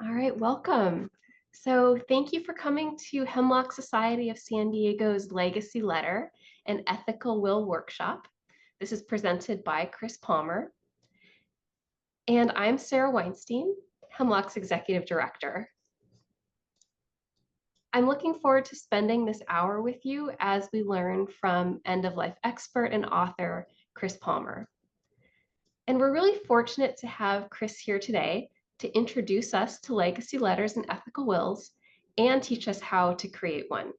All right, welcome. So thank you for coming to Hemlock Society of San Diego's Legacy Letter and Ethical Will Workshop. This is presented by Chris Palmer. And I'm Sarah Weinstein, Hemlock's Executive Director. I'm looking forward to spending this hour with you as we learn from end-of-life expert and author Chris Palmer. And we're really fortunate to have Chris here today to introduce us to legacy letters and ethical wills and teach us how to create one.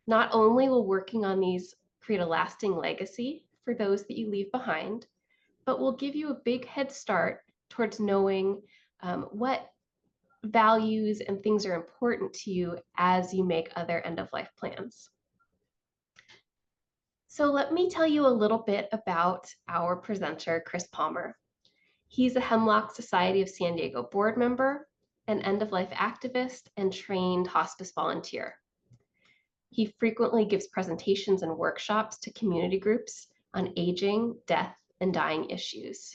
Not only will working on these create a lasting legacy for those that you leave behind, but will give you a big head start towards knowing what values and things are important to you as you make other end-of-life plans. So let me tell you a little bit about our presenter, Chris Palmer. He's a Hemlock Society of San Diego board member, an end-of-life activist, and trained hospice volunteer. He frequently gives presentations and workshops to community groups on aging, death, and dying issues.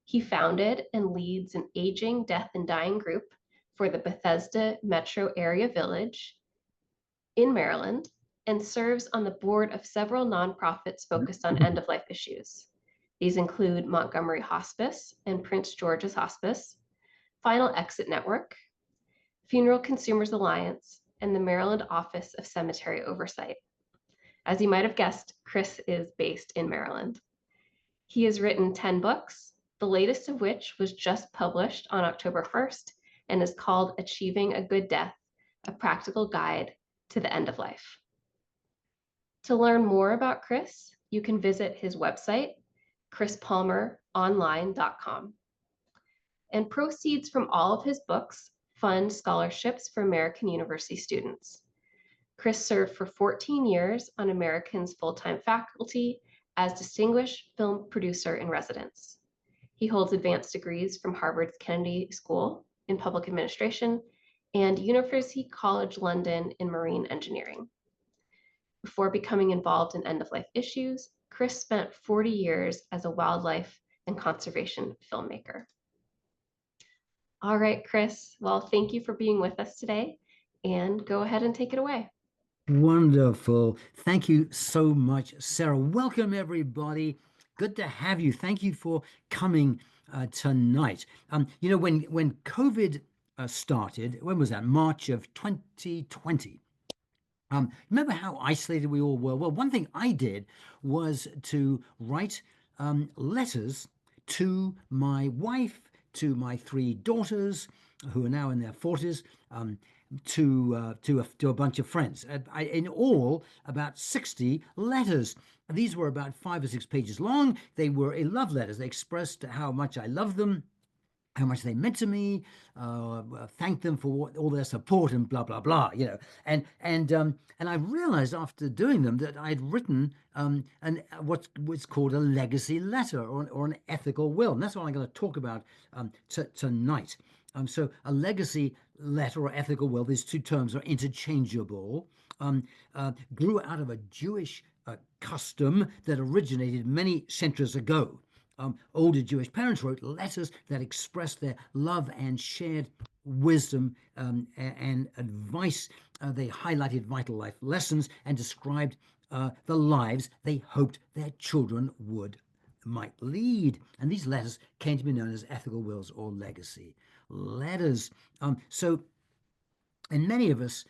He founded and leads an aging, death, and dying group for the Bethesda Metro Area Village in Maryland and serves on the board of several nonprofits focused on end-of-life issues. These include Montgomery Hospice and Prince George's Hospice, Final Exit Network, Funeral Consumers Alliance, and the Maryland Office of Cemetery Oversight. As you might have guessed, Chris is based in Maryland. He has written 10 books, the latest of which was just published on October 1st and is called Achieving a Good Death, a Practical Guide to the End of Life. To learn more about Chris, you can visit his website, chrispalmeronline.com. And proceeds from all of his books fund scholarships for American university students. Chris served for 14 years on American's full-time faculty as Distinguished Film Producer in Residence. He holds advanced degrees from Harvard's Kennedy School in Public Administration and University College London in Marine Engineering. Before becoming involved in end-of-life issues, Chris spent 40 years as a wildlife and conservation filmmaker. All right, Chris. Well, thank you for being with us today, and go ahead and take it away. Wonderful. Thank you so much, Sarah. Welcome, everybody. Good to have you. Thank you for coming tonight. When COVID started, when was that? March of 2020. Remember how isolated we all were? Well, one thing I did was to write letters to my wife, to my three daughters, who are now in their 40s, to a bunch of friends. In all, about 60 letters. These were about 5 or 6 pages long. They were love letters. They expressed how much I love them, how much they meant to me, thank them for all their support, and blah blah blah. And I realized after doing them that I'd written what's called a legacy letter or an ethical will, and that's what I'm going to talk about tonight. So a legacy letter or ethical will, these two terms are interchangeable. Grew out of a Jewish custom that originated many centuries ago. Older Jewish parents wrote letters that expressed their love and shared wisdom and advice. They highlighted vital life lessons and described the lives they hoped their children might lead. And these letters came to be known as ethical wills or legacy letters. And many of us,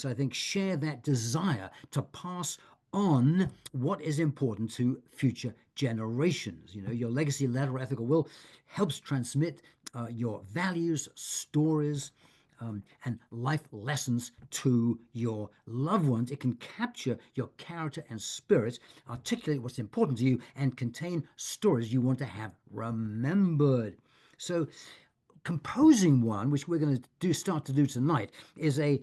I think, share that desire to pass on what is important to future generations. You know, your legacy letter or ethical will helps transmit your values, stories, and life lessons to your loved ones. It can capture your character and spirit, articulate what's important to you, and contain stories you want to have remembered. So composing one, which we're going to start to do tonight, is a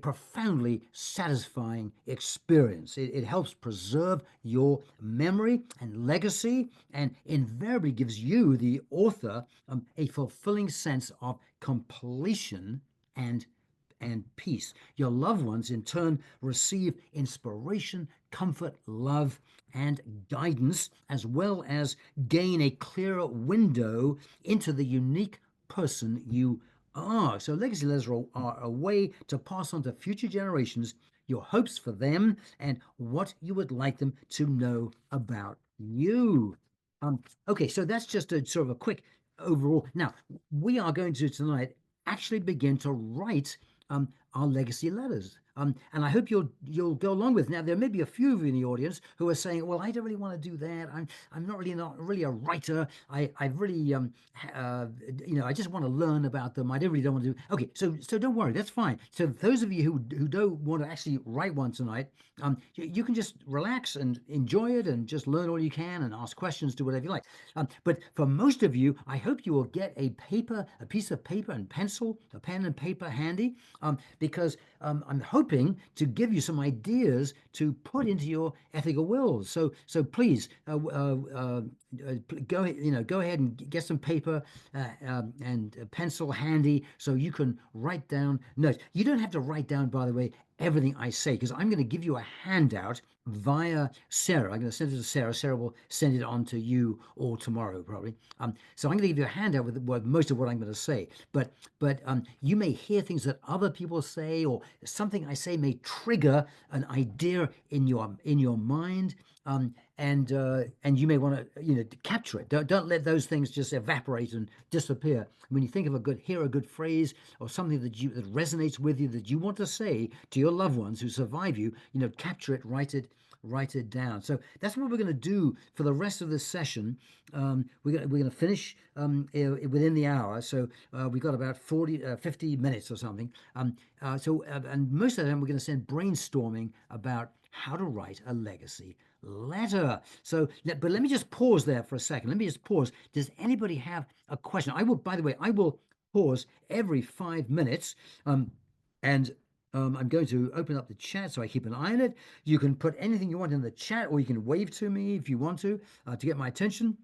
profoundly satisfying experience. It helps preserve your memory and legacy, and invariably gives you, the author, a fulfilling sense of completion and peace. Your loved ones, in turn, receive inspiration, comfort, love, and guidance, as well as gain a clearer window into the unique person you are. So legacy letters are a way to pass on to future generations your hopes for them and what you would like them to know about you. Um, okay, so that's just a sort of a quick overall. Now, we are going to tonight actually begin to write our legacy letters. And I hope you'll go along with. Now, there may be a few of you in the audience who are saying, "Well, I don't really want to do that. I'm not really a writer. I really I just want to learn about them. I don't want to do." Okay, so don't worry, that's fine. So those of you who don't want to actually write one tonight, you can just relax and enjoy it and just learn all you can and ask questions, do whatever you like. But for most of you, I hope you will get a piece of paper and pencil, a pen and paper handy, because I'm hoping to give you some ideas to put into your ethical wills. So please go ahead and get some paper and a pencil handy so you can write down notes. You don't have to write down, by the way, everything I say because I'm going to give you a handout via Sarah. I'm going to send it to Sarah. Sarah will send it on to you all tomorrow, probably. So I'm going to give you a handout with most of what I'm going to say. But you may hear things that other people say, or something I say may trigger an idea in your mind. And you may want to capture it. Don't let those things just evaporate and disappear. When you think of hear a good phrase or something that resonates with you that you want to say to your loved ones who survive you, capture it, write it down. So that's what we're going to do for the rest of this session. We're going to finish within the hour. So we've got about 50 minutes or something. And most of the time we're going to spend brainstorming about how to write a legacy letter. But let me just pause there for a second. Let me just pause. Does anybody have a question? By the way, I will pause every 5 minutes. And I'm going to open up the chat so I keep an eye on it. You can put anything you want in the chat, or you can wave to me if you want to get my attention.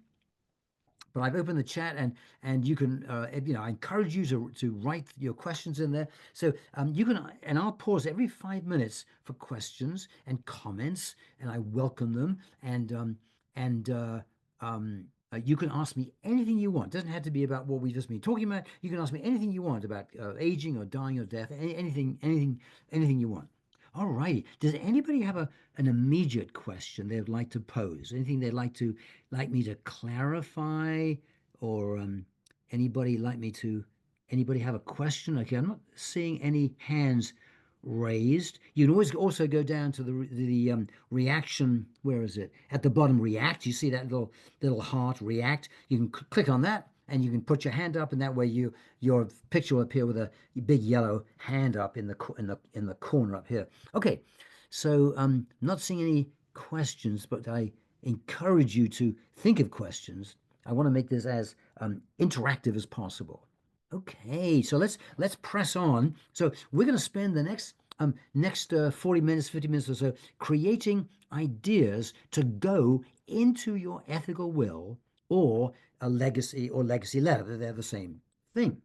But I've opened the chat, and you can I encourage you to write your questions in there. So you can, and I'll pause every 5 minutes for questions and comments, and I welcome them. And you can ask me anything you want. It doesn't have to be about what we've just been talking about. You can ask me anything you want about aging or dying or death. Anything you want. All righty. Does anybody have an immediate question they'd like to pose? Anything they'd like me to clarify, or anybody like me to? Anybody have a question? Okay, I'm not seeing any hands raised. You can always also go down to the reaction. Where is it? At the bottom, react. You see that little heart, react. You can click on that, and you can put your hand up, and that way your picture will appear with a big yellow hand up in the corner up here. Okay, so not seeing any questions, but I encourage you to think of questions. I want to make this as interactive as possible. Okay, so let's press on. So we're going to spend the next 40 minutes, 50 minutes or so creating ideas to go into your ethical will or a legacy letter. They're the same thing.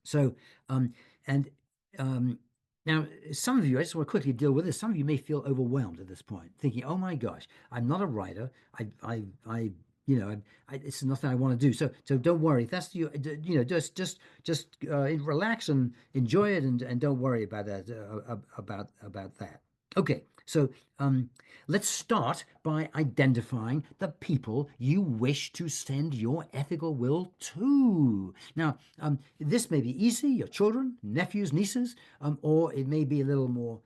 So, and um, now some of you, I just want to quickly deal with this. Some of you may feel overwhelmed at this point, thinking, "Oh my gosh, I'm not a writer. I it's nothing I want to do." So don't worry. If that's just relax and enjoy it, and don't worry about that about that. Okay, so let's start by identifying the people you wish to send your ethical will to. Now, this may be easy, your children, nephews, nieces, or it may be a little more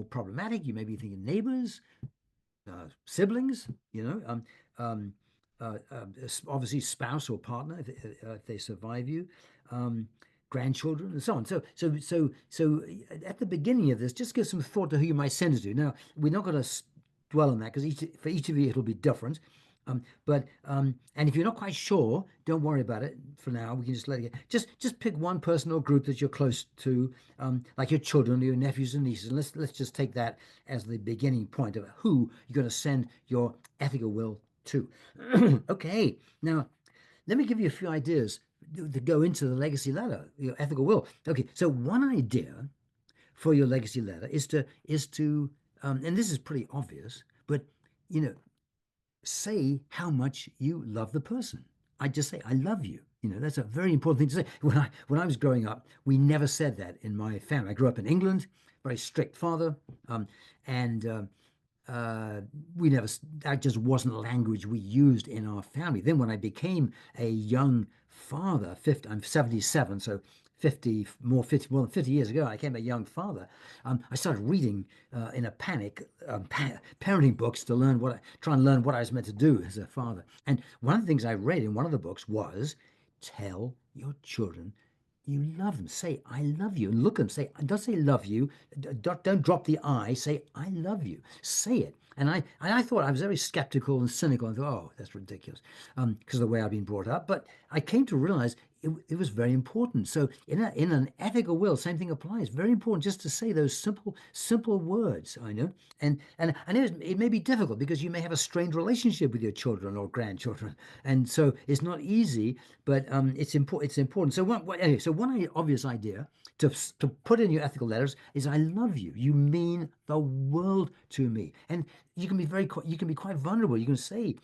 problematic. You may be thinking neighbors, siblings, um, obviously spouse or partner if they survive you, um, grandchildren, and so on. So at the beginning of this, just give some thought to who you might send it to. Now, we're not going to dwell on that because for each of you it'll be different. And if you're not quite sure, don't worry about it for now. We can just let it go. Just pick one person or group that you're close to, like your children, your nephews and nieces. And let's just take that as the beginning point of who you're going to send your ethical will to. Okay, now let me give you a few ideas to go into the legacy letter, your ethical will. Okay, so one idea for your legacy letter is to and this is pretty obvious, but say how much you love the person. I just say, I love you. That's a very important thing to say. When I was growing up, we never said that in my family. I grew up in England, very strict father, and uh, we never, that just wasn't language we used in our family. Then when I became a young father, 50, I'm 77, so more than 50 years ago, I became a young father. I started reading in a panic parenting books to try and learn what I was meant to do as a father. And one of the things I read in one of the books was tell your children you love them. Say, I love you. And look at them. Say, don't say love you. Don't drop the I. Say, I love you. Say it. And I thought I was very skeptical and cynical. I thought, oh, that's ridiculous, because of the way I've been brought up. But I came to realize it was very important. So in an ethical will, same thing applies. Very important just to say those simple words. I know, and it may be difficult because you may have a strained relationship with your children or grandchildren, and so it's not easy. But it's important. It's important. So anyway, so one obvious idea to put in your ethical letters is I love you. You mean the world to me. And you can be quite vulnerable. You can say,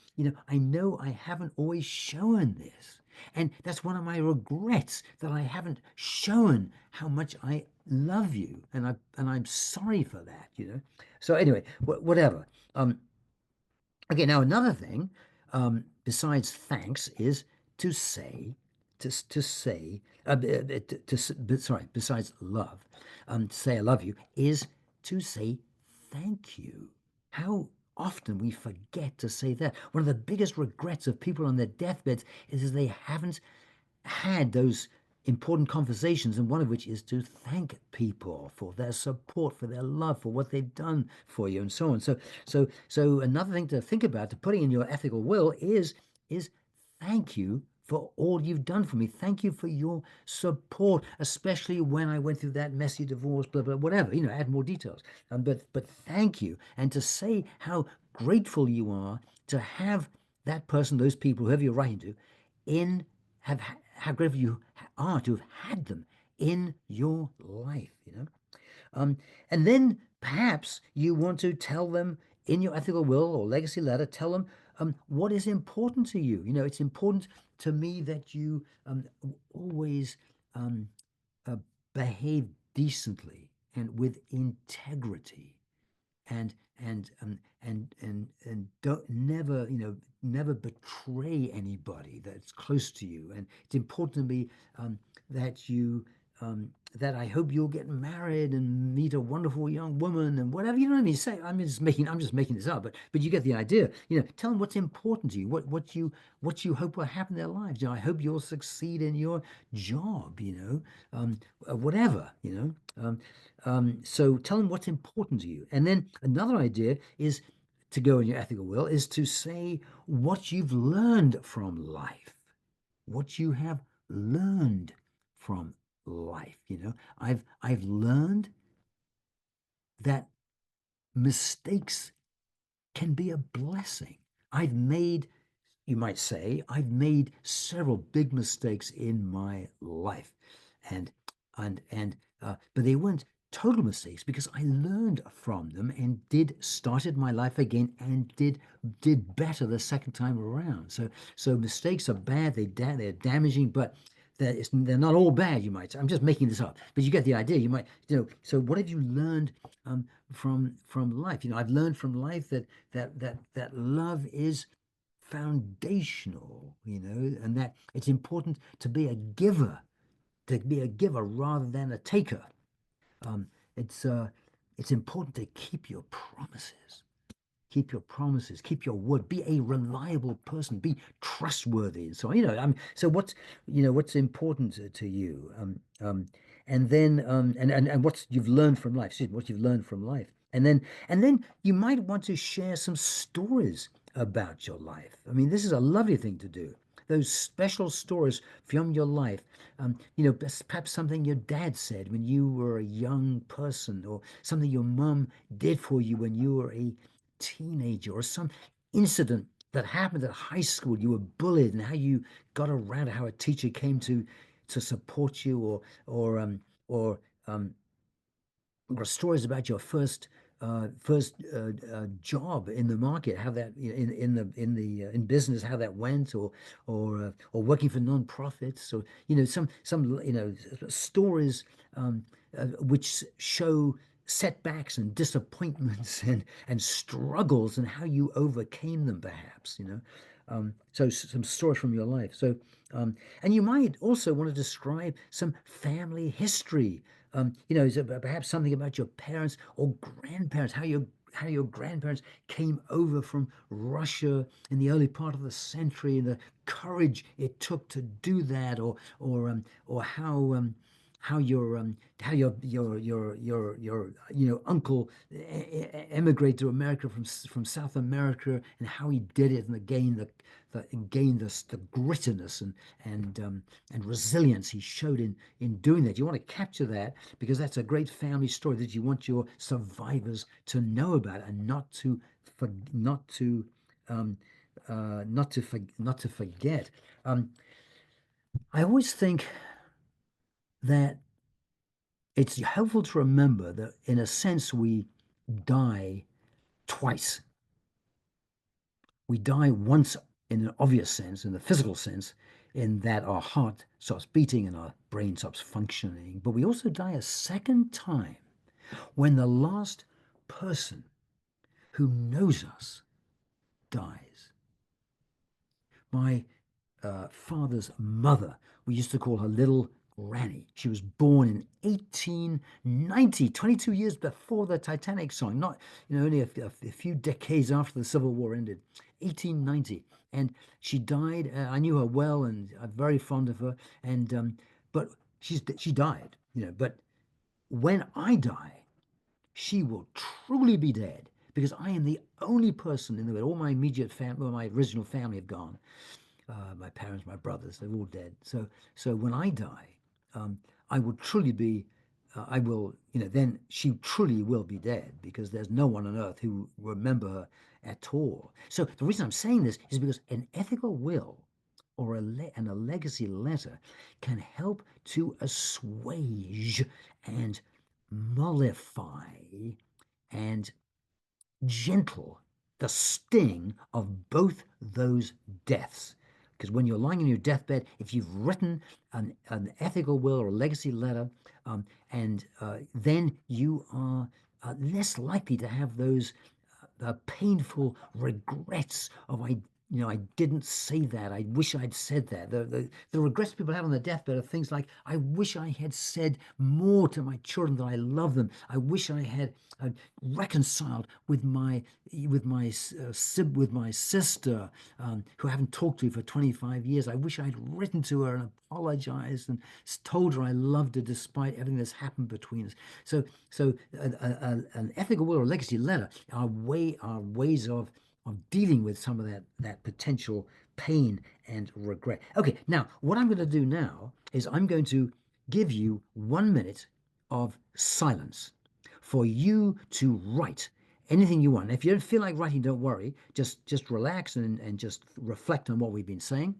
I know I haven't always shown this. And that's one of my regrets that I haven't shown how much I love you. And I'm sorry for that. So anyway, whatever. Okay, now another thing, besides thanks, is to say, to say, sorry, besides love, to say I love you is to say thank you. How often we forget to say that. One of the biggest regrets of people on their deathbeds is they haven't had those important conversations, and one of which is to thank people for their support, for their love, for what they've done for you, and so on. So another thing to think about, to putting in your ethical will is thank you for all you've done for me. Thank you for your support, especially when I went through that messy divorce, blah blah, whatever. Add more details. But thank you, and to say how grateful you are to have that person, those people, whoever you're writing to, in have how grateful you are to have had them in your life. Um, and then perhaps you want to tell them in your ethical will or legacy letter, tell them what is important to you. It's important to me that you always um, uh, behave decently and with integrity and and don't never betray anybody that's close to you. And it's important to me that you that I hope you'll get married and meet a wonderful young woman and whatever. You know what I mean? Say, I'm just making this up, but you get the idea. Tell them what's important to you, what you hope will happen in their lives. I hope you'll succeed in your job. Whatever. So tell them what's important to you. And then another idea is to go in your ethical will is to say what you've learned from life, what you have learned from life. I've learned that mistakes can be a blessing. You might say, I've made several big mistakes in my life, and but they weren't total mistakes because I learned from them and started my life again and did better the second time around. So mistakes are bad. They're damaging, but they're not all bad. You might say. I'm just making this up, but you get the idea. You might, So what have you learned from life? I've learned from life that love is foundational, and that it's important to be a giver rather than a taker. Um, it's uh, it's important to keep your promises, keep your word, be a reliable person, be trustworthy, and so on. So what's important to you, and then and what you've learned from life, excuse me, what you've learned from life, and then you might want to share some stories about your life. I mean, this is a lovely thing to do. Those special stories from your life, perhaps something your dad said when you were a young person, or something your mom did for you when you were a teenager, or some incident that happened at high school. You were bullied, and how you got around it, how a teacher came to support you, or um, or stories about your first first job in the market, how that in business, how that went, or working for non-profits, or some stories which show setbacks and disappointments and struggles and how you overcame them, perhaps. So some stories from your life. And you might also want to describe some family history. So perhaps something about your parents or grandparents, how your grandparents came over from Russia in the early part of the century, and the courage it took to do that, or how your uncle emigrated to America from South America, and how he did it, and again the grittiness and resilience he showed in doing that. You want to capture that because that's a great family story that you want your survivors to know about, and for, not to um, not to forget. I always think that it's helpful to remember that, in a sense, we die twice. We die once in an obvious sense, in the physical sense, in that our heart stops beating and our brain stops functioning. But we also die a second time when the last person who knows us dies. My father's mother, we used to call her Little Granny. She was born in 1890, 22 years before the Titanic sunk, not, only a few decades after the Civil War ended, 1890. And she died. I knew her well, and I'm very fond of her. But she died, But when I die, she will truly be dead, because I am the only person in the world. All my immediate family, well, my original family have gone. My parents, my brothers, they're all dead. So when I die, um, I will truly be, I will, then she truly will be dead, because there's no one on earth who will remember her at all. So the reason I'm saying this is because an ethical will and a legacy letter can help to assuage and mollify and gentle the sting of both those deaths. Because when you're lying on your deathbed, if you've written an ethical will or a legacy letter, and then you are less likely to have those painful regrets of I didn't say that. I wish I'd said that. The regrets people have on their deathbed are things like, I wish I had said more to my children that I love them. I wish I had reconciled with my sister, who I haven't talked to for 25 years. I wish I'd written to her and apologized and told her I loved her despite everything that's happened between us. An ethical will or legacy letter are ways of dealing with some of that potential pain and regret. Okay, now what I'm going to do now is I'm going to give you 1 minute of silence for you to write anything you want. If you don't feel like writing, don't worry. Just relax and just reflect on what we've been saying.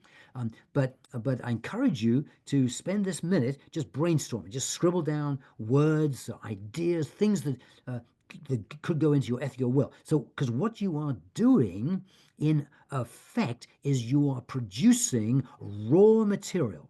But I encourage you to spend this minute just brainstorming, just scribble down words, ideas, things that could go into your ethical will. So, because what you are doing in effect is you are producing raw material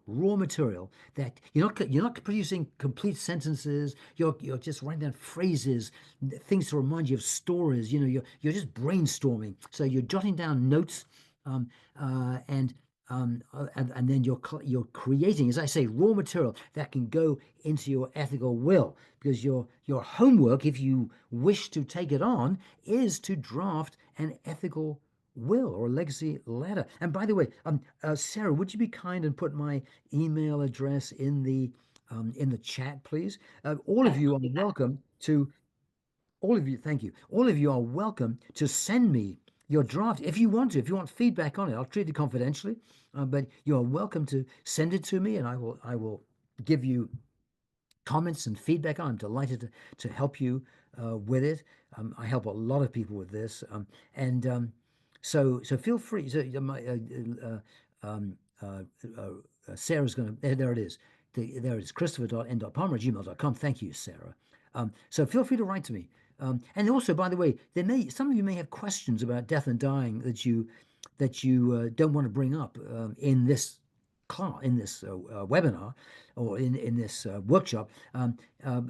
that you're not producing complete sentences. You're just writing down phrases, things to remind you of stories. You're just brainstorming. So you're jotting down notes, um, and then you're creating, as I say, raw material that can go into your ethical will, because your homework, if you wish to take it on, is to draft an ethical will or legacy letter. And by the way, Sarah, would you be kind and put my email address in the chat, please? All of Yes, you I'll are do that. welcome to all of you, thank you. All of you are welcome to send me your draft if you want to. If you want feedback on it, I'll treat it confidentially, but you are welcome to send it to me, and I will give you comments and feedback. I'm delighted to help you with it. I help a lot of people with this, and so feel free. So um, uh, Sarah's going to there it is. There it is, Christopher.n.palmer@gmail.com. Thank you, Sarah. So feel free to write to me. And also, by the way, there may some of you may have questions about death and dying that you don't want to bring up in this class, in this webinar, or in this workshop.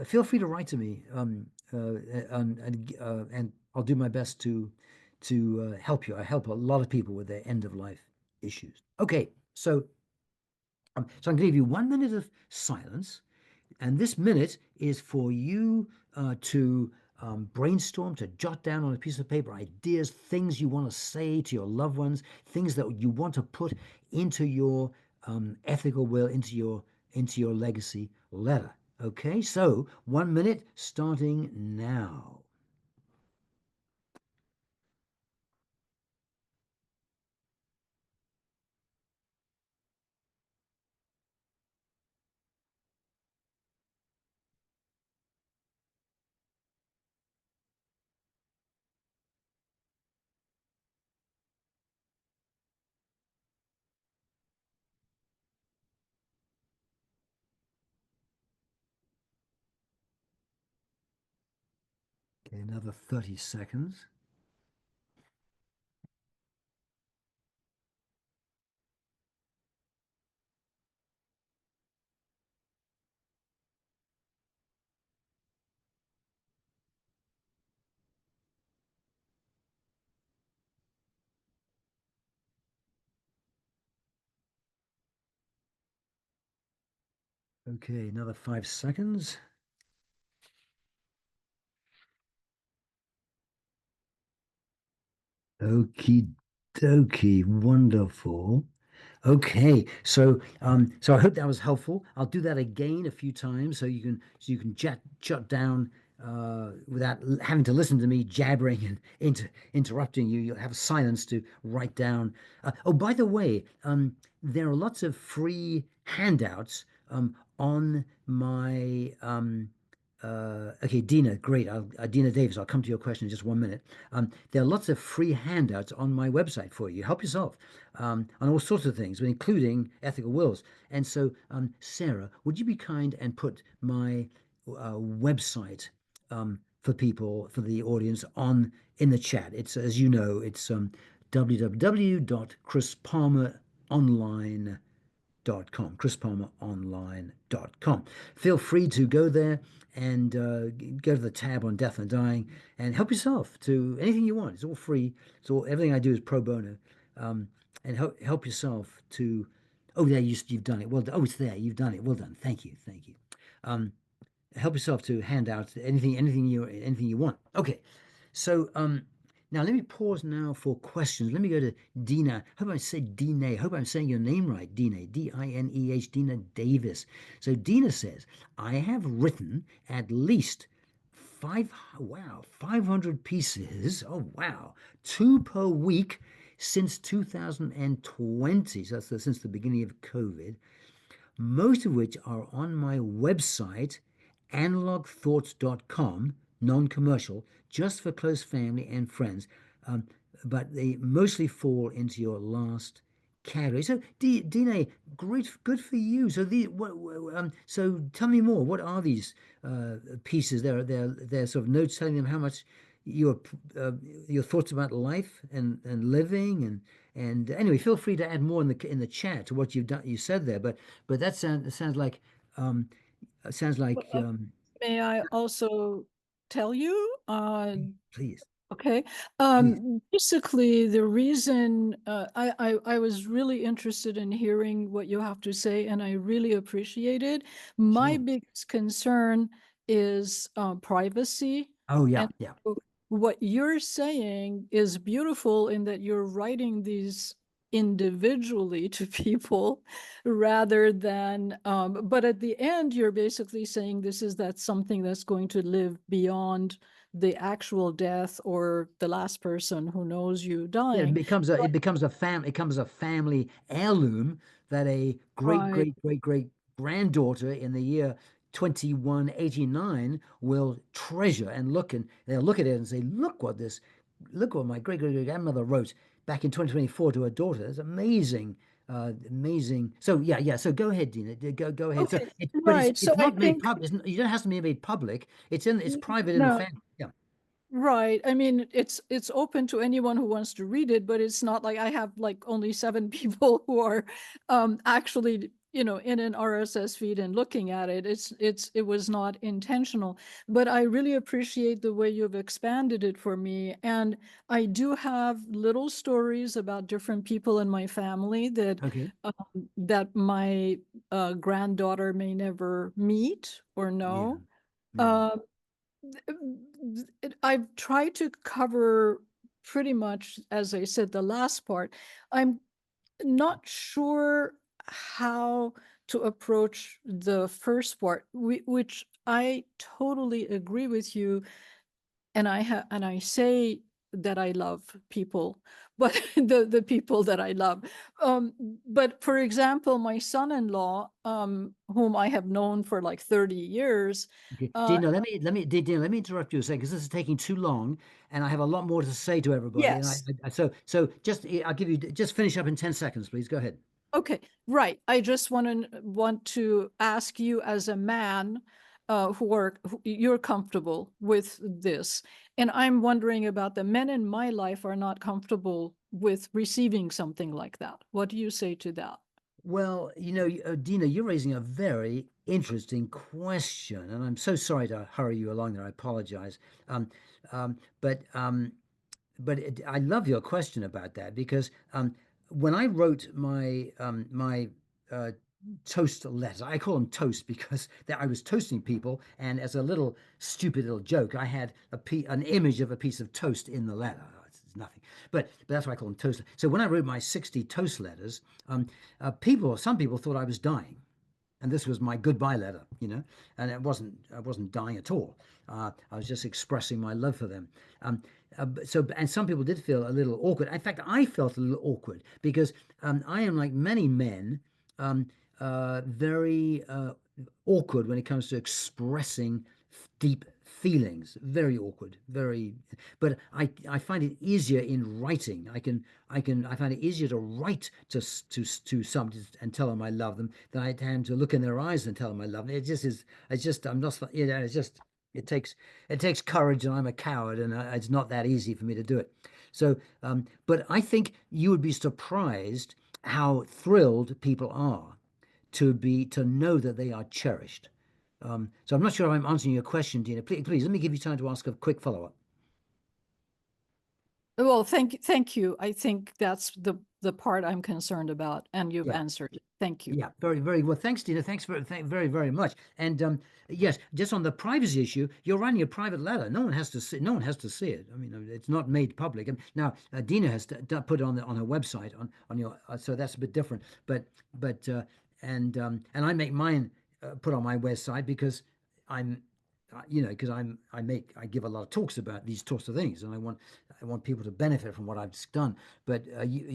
Feel free to write to me, and I'll do my best to help you. I help a lot of people with their end of life issues. Okay, so I'm going to give you 1 minute of silence, and this minute is for you to brainstorm, to jot down on a piece of paper ideas, things you want to say to your loved ones, things that you want to put into your ethical will, into your legacy letter. Okay, so 1 minute starting now. Okay, another 30 seconds. Okay, another 5 seconds. Okie dokie, wonderful. Okay, so I hope that was helpful. I'll do that again a few times so you can jot down without having to listen to me jabbering and interrupting you. You'll have silence to write down. Oh, by the way, there are lots of free handouts on my okay, Dina, great. Dina Davis, I'll come to your question in just 1 minute. There are lots of free handouts on my website for you. Help yourself on all sorts of things, including ethical wills. And so, Sarah, would you be kind and put my website for people, for the audience, on in the chat? It's, as you know, it's www.chrispalmeronline.com, chrispalmeronline.com. Feel free to go there and go to the tab on death and dying and help yourself to anything you want. It's all free. Everything I do is pro bono. And help yourself to. Oh, there you've done it. Well done. Oh, it's there. You've done it. Well done. Thank you. Thank you. Um, Help yourself to hand out anything you want. Okay, so now let me pause now for questions. Let me go to Dina. Hope I said Dina. Hope I'm saying your name right. Dina, Dineh, Dina Davis. So Dina says, I have written at least 500 pieces. Oh wow, two per week since 2020. So that's since the beginning of COVID, most of which are on my website, analogthoughts.com, non-commercial, just for close family and friends. Um, but they mostly fall into your last category. So, Dina, great, good for you. So tell me more. What are these pieces? They're sort of notes telling them how much your your thoughts about life and living and anyway, feel free to add more in the chat to what you've done you said there. But that sounds like um, sounds like Well, may I also tell you? please, Okay. please. Basically, the reason I was really interested in hearing what you have to say, and I really appreciate it. My Sure. biggest concern is privacy. Oh yeah, And yeah. so what you're saying is beautiful in that you're writing these individually to people rather than, but at the end, you're basically saying that's something that's going to live beyond the actual death or the last person who knows you Yeah, dying. it becomes a family heirloom that a great Right. great great great granddaughter in the year 2189 will treasure and they'll look at it and say, look what my great great great grandmother wrote back in 2024 to her daughter. It's amazing, amazing. So yeah. So go ahead, Dina. Go ahead. So Okay. it, but Right. So it's I not made think public. You don't have to be made public. It's private in the no. family. Yeah. Right. I mean, it's open to anyone who wants to read it, but it's not like I have like only 7 people who are actually, in an RSS feed and looking at it. It was not intentional, but I really appreciate the way you've expanded it for me. And I do have little stories about different people in my family Okay. that my granddaughter may never meet or Yeah. know. Yeah. Uh, I've tried to cover pretty much, as I said, the last part. I'm not sure how to approach the first part, which I totally agree with you. And I say that I love people, but the people that I love. Um, but for example, my son-in-law, whom I have known for like 30 years, Okay, uh, Dina, Dina, let me interrupt you a second because this is taking too long, and I have a lot more to say to everybody. And yes. so just I'll give you just finish up in 10 seconds, please. Go ahead. Okay, right. I just want to ask you as a man, you're comfortable with this, and I'm wondering about the men in my life are not comfortable with receiving something like that. What do you say to that? Well, Dina, you're raising a very interesting question, and I'm so sorry to hurry you along there. I apologize. Um, um, but um, I love your question about that because when I wrote my uh, toast letter, I call them toast because I was toasting people, and as a little stupid little joke, I had an image of a piece of toast in the letter. It's nothing, but that's why I call them toast. So when I wrote my 60 toast letters, some people thought I was dying, and this was my goodbye letter, and I wasn't dying at all. I was just expressing my love for them. Um, and some people did feel a little awkward. In fact, I felt a little awkward because I am like many men, um, very awkward when it comes to expressing deep feelings. Very awkward, very. But I find it easier in writing. I find it easier to write to somebody and tell them I love them than I am to look in their eyes and tell them I love them. It just is. It's just I'm not. It's just it takes courage, and I'm a coward, and it's not that easy for me to do it. So, but I think you would be surprised how thrilled people are to know that they are cherished. So I'm not sure if I'm answering your question, Dina. Please let me give you time to ask a quick follow-up. Well, thank you. I think that's the part I'm concerned about, and you've Yeah. answered it. Thank you. Yeah, very, very well. Thanks, Dina. Very, very much. And yes, just on the privacy issue, you're writing a private letter. No one has to see. No one has to see it. I mean, it's not made public. And now Dina has put it on her website on your. So that's a bit different. But and I make mine put on my website because I'm. Because I give a lot of talks about these sorts of things, and I want people to benefit from what I've done. But ethical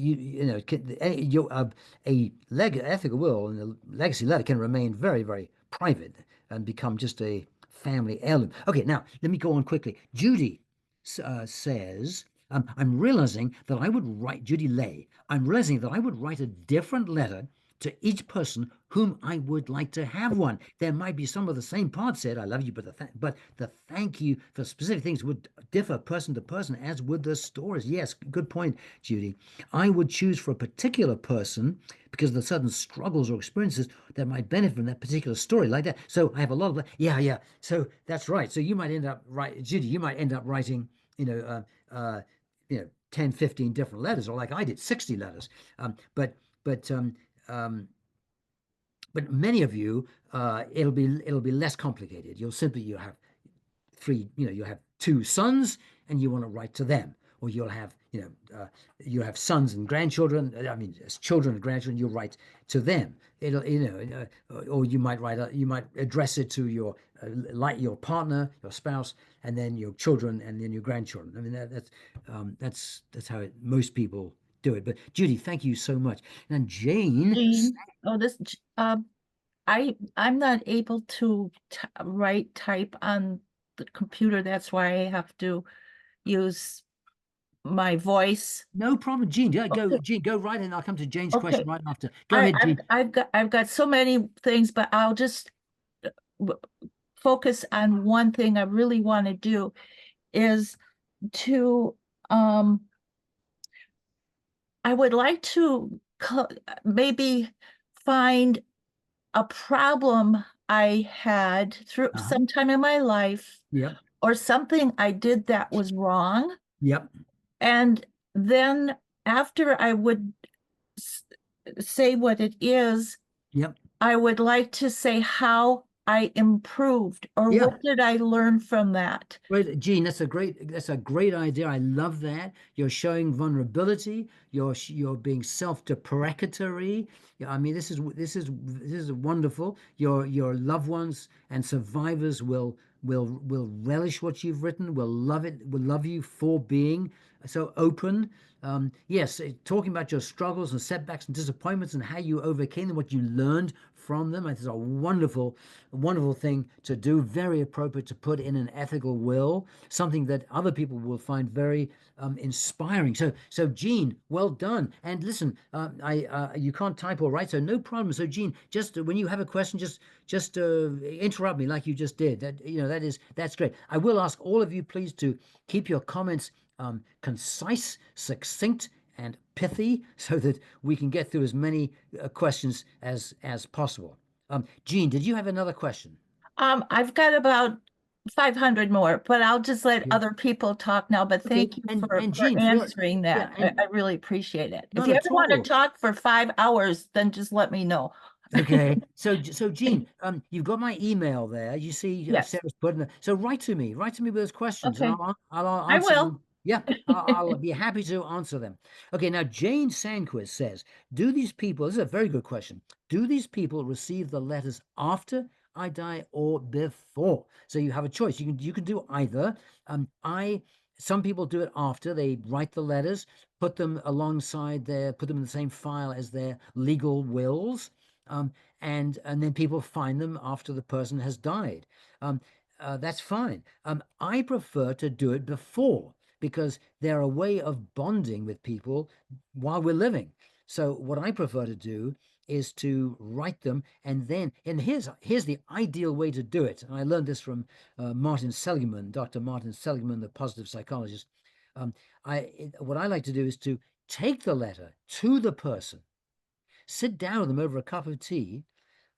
will and a legacy letter can remain very, very private and become just a family heirloom. Okay, now let me go on quickly. Judy says, I'm realizing that I would write, Judy Lay, I'm realizing that I would write a different letter to each person whom I would like to have one. There might be some of the same parts said, I love you, but the thank you for specific things would differ person to person, as would the stories. Yes, good point, Judy. I would choose for a particular person because of the sudden struggles or experiences that might benefit from that particular story, like that. So I have a lot of, yeah. So that's right. So you might end up, right, Judy, you might end up writing, you know, 10, 15 different letters, or like I did, 60 letters. But um, but many of you, it'll be less complicated. You have three, you have two sons, and you want to write to them, or you have sons and grandchildren. I mean, as children and grandchildren, you write to them. Or you might address it to like your partner, your spouse, and then your children, and then your grandchildren. I mean, that's how most people do it. But Judy, thank you so much. And Jane. Jean, oh, I'm not able to write type on the computer. That's why I have to use my voice. No problem, Gene. Yeah, Okay, Gene, go right in. I'll come to Jane's question okay. right after. Go ahead, Gene. I've got so many things, but I'll just focus on one thing I really want to do. is to, I would like to maybe find a problem I had through sometime in my life, Yep. or something I did that was wrong. Yep. And then after I would say what it is, Yep. I would like to say how I improved, or Yeah. what did I learn from that? Great, Gene. That's a great idea. I love that. You're showing vulnerability. You're being self-deprecatory. Yeah, I mean, this is wonderful. Your loved ones and survivors will relish what you've written. Will love it. Will love you for being so open. Yes, talking about your struggles and setbacks and disappointments and how you overcame them, what you learned from them. It's a wonderful thing to do. Very appropriate to put in an ethical will, something that other people will find very inspiring. So Gene, well done. And listen, you can't type or write, so no problem. So Gene, just when you have a question, just interrupt me like you just did. That's great. I will ask all of you, please, to keep your comments concise, succinct, and pithy, so that we can get through as many questions as possible. Jean, did you have another question? I've got about 500 more, but I'll just let Yeah. other people talk now. But Okay, thank you and for Jean, answering yeah, that. and I really appreciate it. If not you at ever want to all. talk for 5 hours, then just let me know. Okay, so Jean, you've got my email there. You see, Yes. Sarah's putting it. So write to me with those questions, and Okay. I'll I answer will. them. Yeah, I'll be happy to answer them. Okay, now Jane Sandquist says, "Do these people?" This is a very good question. Do these people receive the letters after I die or before? So you have a choice. You can do either. Some people do it after they write the letters, put them put them in the same file as their legal wills. And then people find them after the person has died. That's fine. I prefer to do it before, because they're a way of bonding with people while we're living. So what I prefer to do is to write them, and here's the ideal way to do it. And I learned this from Dr. Martin Seligman, the positive psychologist. What I like to do is to take the letter to the person, sit down with them over a cup of tea,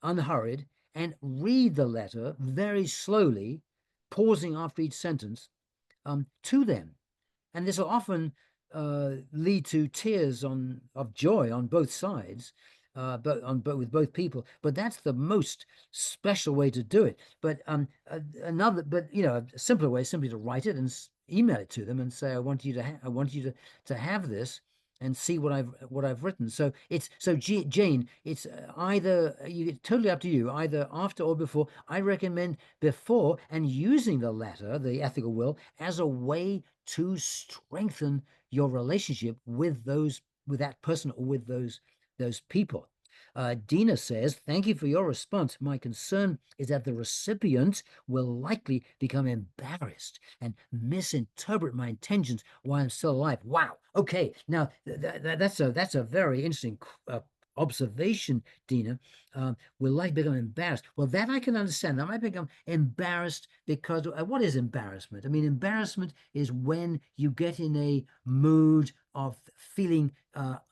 unhurried, and read the letter very slowly, pausing after each sentence, to them. And this will often lead to tears of joy on both sides, but with both people. But that's the most special way to do it. But a simpler way is simply to write it and email it to them and say, I want you to have this and see what I've written. So Jane, it's it's totally up to you, either after or before. I recommend before, and using the letter, the ethical will, as a way to strengthen your relationship with that person or with those people. Dina says, "Thank you for your response. My concern is that the recipient will likely become embarrassed and misinterpret my intentions while I'm still alive." Wow. Okay. Now that's a very interesting observation, Dina. Will likely become embarrassed. Well, that I can understand. I might become embarrassed because what is embarrassment? I mean, embarrassment is when you get in a mood of feeling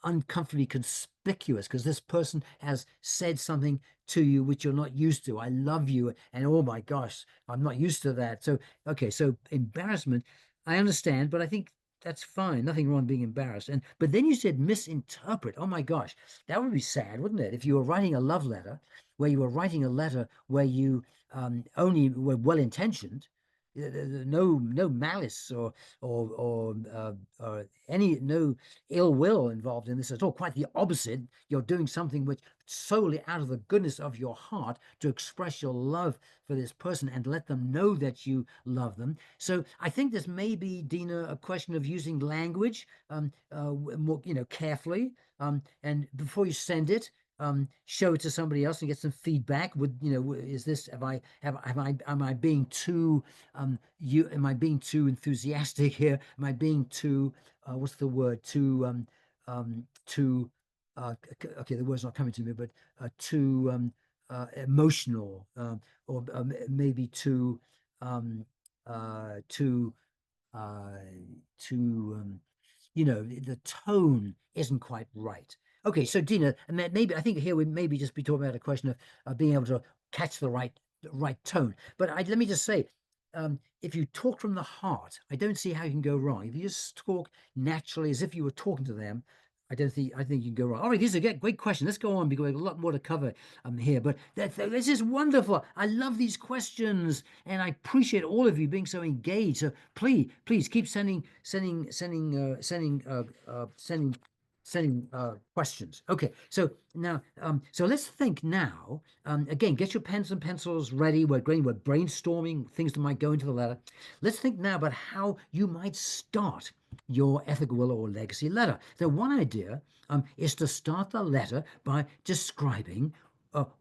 uncomfortably conspicuous because this person has said something to you which you're not used to. I love you, and oh my gosh, I'm not used to that. So, okay, so embarrassment, I understand, but I think that's fine. Nothing wrong being embarrassed. But then you said misinterpret. Oh my gosh, that would be sad, wouldn't it? If you were writing a love letter, where you were writing a letter where you only were well intentioned, no malice or any no ill will involved in this at all. Quite the opposite. You're doing something which solely out of the goodness of your heart to express your love for this person and let them know that you love them. So I think this may be, Dina, a question of using language more, carefully. And before you send it, show it to somebody else and get some feedback. Is this, am I being too am I being too enthusiastic here? Am I being too what's the word? Too okay, the word's not coming to me, but too emotional, or maybe too uh, to you know, the tone isn't quite right. Okay, so Dina, and maybe I think here we maybe just be talking about a question of being able to catch the right tone. But let me just say, if you talk from the heart, I don't see how you can go wrong. If you just talk naturally as if you were talking to them, I think you can go wrong. All right, these are great question. Let's go on because we have a lot more to cover here. But this is wonderful. I love these questions, and I appreciate all of you being so engaged. So please keep sending questions. Okay, so now, so let's think now. Again, get your pens and pencils ready. We're brainstorming things that might go into the letter. Let's think now about how you might start your ethical will or legacy letter. So one idea is to start the letter by describing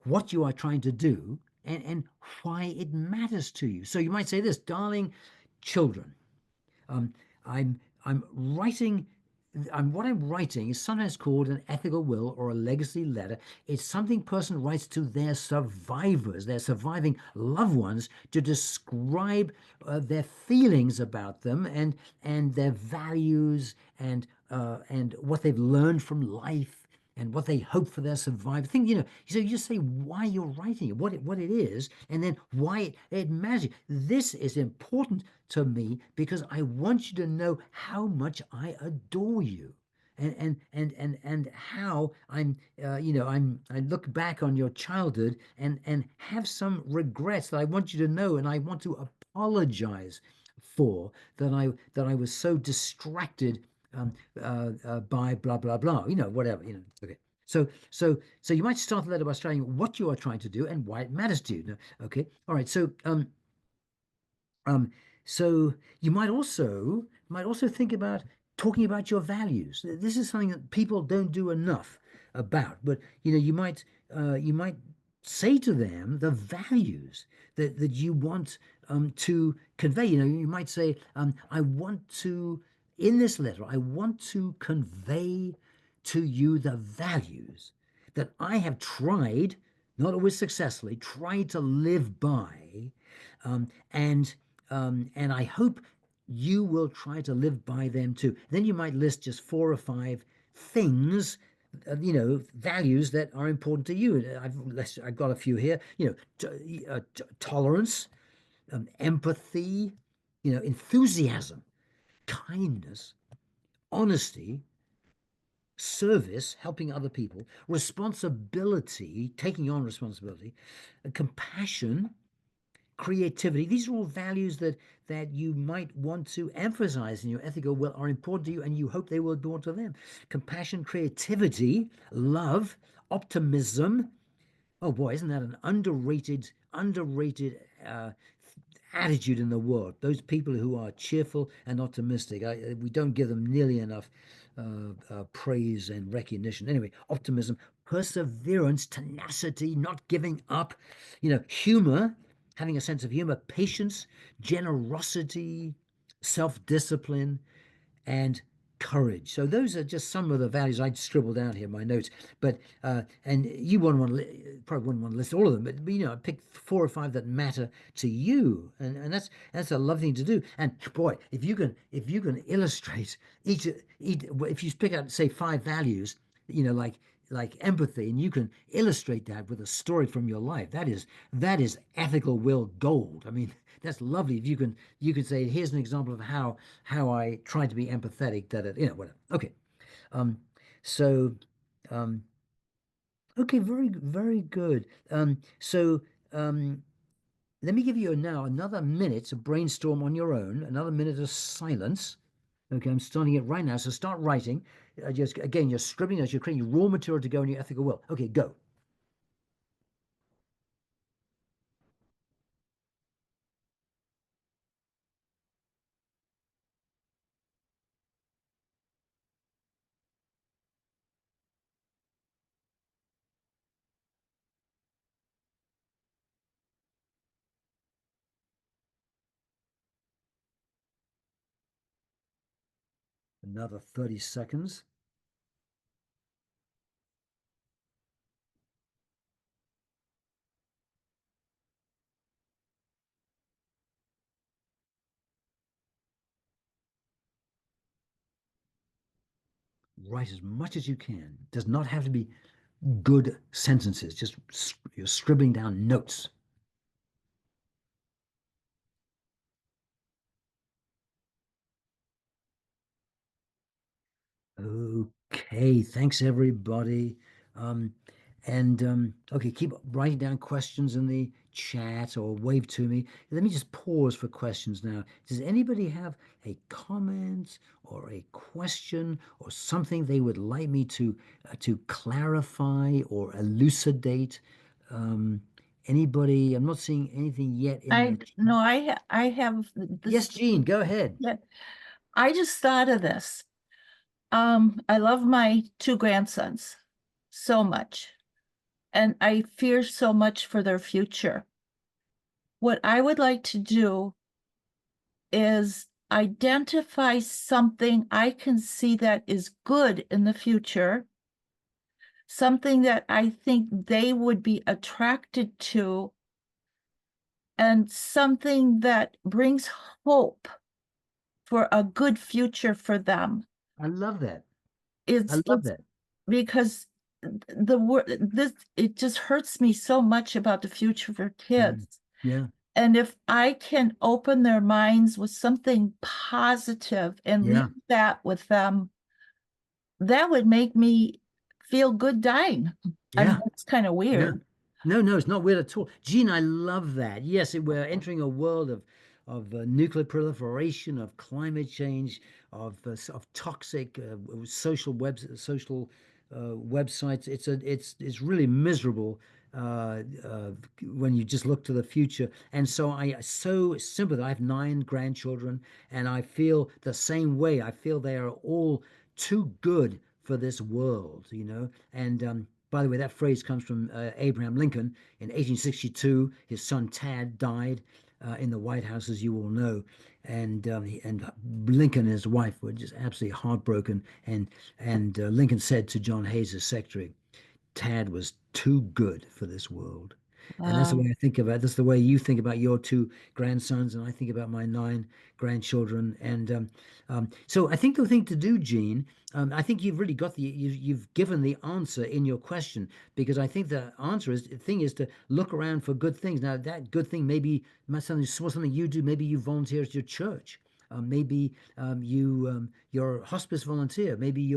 what you are trying to do and why it matters to you. So you might say this, darling children, um, I'm I'm writing. What I'm writing is sometimes called an ethical will or a legacy letter. It's something person writes to their survivors, their surviving loved ones, to describe their feelings about them and their values and what they've learned from life and what they hope for their survival. Think, so you just say why you're writing it, what it is, and then why it matters. This is important to me because I want you to know how much I adore you. And how I look back on your childhood and have some regrets that I want you to know, and I want to apologize for that I was so distracted by blah blah blah, whatever, okay. So you might start the letter by stating what you are trying to do and why it matters to you. Okay, all right. Um, so you might also think about talking about your values. This is something that people don't do enough about. But you might say to them the values that you want to convey. You might say, I want to in this letter, I want to convey to you the values that I have tried, not always successfully, tried to live by, and I hope you will try to live by them too. Then you might list just 4 or 5 things, values that are important to you. I've got a few here. Tolerance, empathy, enthusiasm, kindness, honesty, service, helping other people, responsibility, taking on responsibility, compassion, creativity. These are all values that you might want to emphasize in your ethical will, are important to you, and you hope they will be important to them. Compassion, creativity, love, optimism. Oh boy, isn't that an underrated attitude in the world? Those people who are cheerful and optimistic, we don't give them nearly enough praise and recognition. Anyway, optimism, perseverance, tenacity, not giving up, humor, having a sense of humor, patience, generosity, self-discipline, and courage. So those are just some of the values I'd scribbled down here in my notes. But and you probably wouldn't want to list all of them, but pick 4 or 5 that matter to you, and that's a lovely thing to do. And boy, if you can illustrate each, if you pick out say 5 values, like empathy, and you can illustrate that with a story from your life, that is ethical will gold. I mean, that's lovely. If you can say, here's an example of how I try to be empathetic, that whatever. Okay. um so um okay, very very good. So let me give you now another minute to brainstorm on your own, another minute of silence. Okay, I'm starting it right now, so start writing. Just again, you're scribbling as you're creating raw material to go in your ethical will. Okay, go. Another 30 seconds. write as much as you can. It does not have to be good sentences, just you're scribbling down notes. Okay, thanks everybody. Um, okay, keep writing down questions in the chat or wave to me. Let me just pause for questions now. Does anybody have a comment or a question or something they would like me to clarify or elucidate? Anybody? I'm not seeing anything yet in the chat. No, I have Yes, this. Jean, go ahead. Yeah, I just thought of this. I love my two grandsons so much, and I fear so much for their future. What I would like to do is identify something I can see that is good in the future, something that I think they would be attracted to, and something that brings hope for a good future for them. I love that. I It's love that. because the word this it just hurts me so much about the future for kids. Yeah. And if I can open their minds with something positive and Yeah. leave that with them, that would make me feel good dying. I Yeah. know it's kind of Yeah. weird. No, it's not weird at all. Gene, I love that. Yes, we're entering a world of nuclear proliferation, of climate change, of toxic social websites. It's really miserable when you just look to the future. And so I so sympathize. I have 9 grandchildren, and I feel the same way. I feel they are all too good for this world, you know. And by the way, that phrase comes from Abraham Lincoln in 1862. His son Tad died in the White House, as you all know, and Lincoln and his wife were just absolutely heartbroken. And Lincoln said to John Hayes, his secretary, Tad was too good for this world. And that's the way I think about it. That's the way you think about your 2 grandsons, and I think about my 9 grandchildren. And so I think the thing to do, Gene, I think you've really got you've given the answer in your question, because I think the answer is the thing is to look around for good things. Now, that good thing maybe something you do. Maybe you volunteer at your church. Maybe you're a hospice volunteer. Maybe